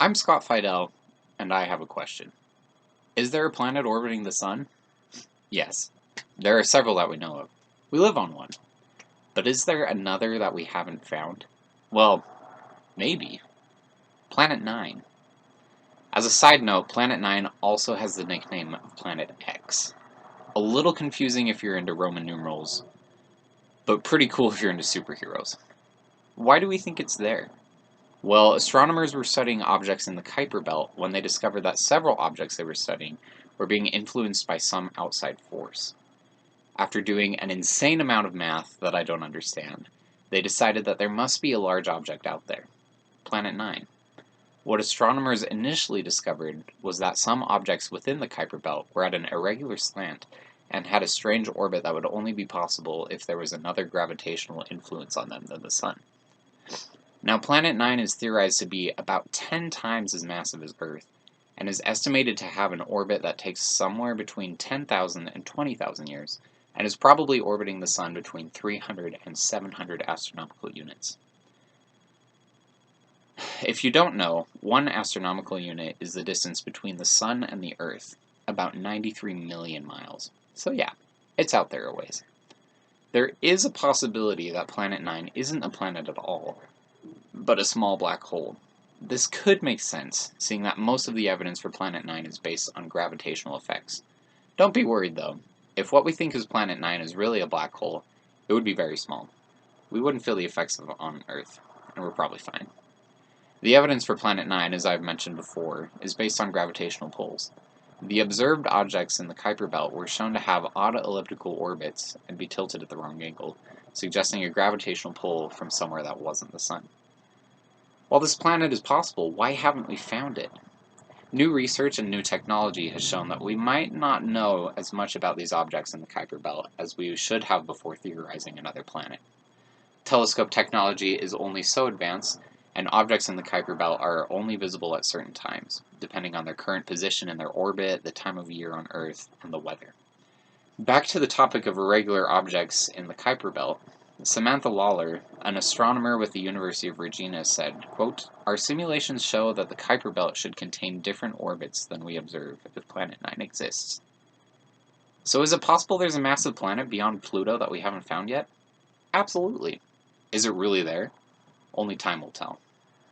I'm Scott Fidel, and I have a question. Is there a planet orbiting the Sun? Yes. There are several that we know of. We live on one. But is there another that we haven't found? Well, maybe. Planet 9. As a side note, Planet 9 also has the nickname of Planet X. A little confusing if you're into Roman numerals, but pretty cool if you're into superheroes. Why do we think it's there? Well, astronomers were studying objects in the Kuiper Belt when they discovered that several objects they were studying were being influenced by some outside force. After doing an insane amount of math that I don't understand, they decided that there must be a large object out there, Planet 9. What astronomers initially discovered was that some objects within the Kuiper Belt were at an irregular slant and had a strange orbit that would only be possible if there was another gravitational influence on them than the Sun. Now, Planet 9 is theorized to be about 10 times as massive as Earth, and is estimated to have an orbit that takes somewhere between 10,000 and 20,000 years, and is probably orbiting the Sun between 300 and 700 astronomical units. If you don't know, 1 astronomical unit is the distance between the Sun and the Earth, about 93 million miles. So yeah, it's out there a ways. There is a possibility that Planet 9 isn't a planet at all, but a small black hole. This could make sense, seeing that most of the evidence for Planet 9 is based on gravitational effects. Don't be worried though. If what we think is Planet 9 is really a black hole, it would be very small. We wouldn't feel the effects of it on Earth, and we're probably fine. The evidence for Planet 9, as I've mentioned before, is based on gravitational pulls. The observed objects in the Kuiper Belt were shown to have odd elliptical orbits and be tilted at the wrong angle, suggesting a gravitational pull from somewhere that wasn't the Sun. While this planet is possible, why haven't we found it? New research and new technology has shown that we might not know as much about these objects in the Kuiper Belt as we should have before theorizing another planet. Telescope technology is only so advanced, and objects in the Kuiper Belt are only visible at certain times, depending on their current position in their orbit, the time of year on Earth, and the weather. Back to the topic of irregular objects in the Kuiper Belt, Samantha Lawler, an astronomer with the University of Virginia, said, quote, "Our simulations show that the Kuiper Belt should contain different orbits than we observe if Planet 9 exists." So is it possible there's a massive planet beyond Pluto that we haven't found yet? Absolutely. Is it really there? Only time will tell.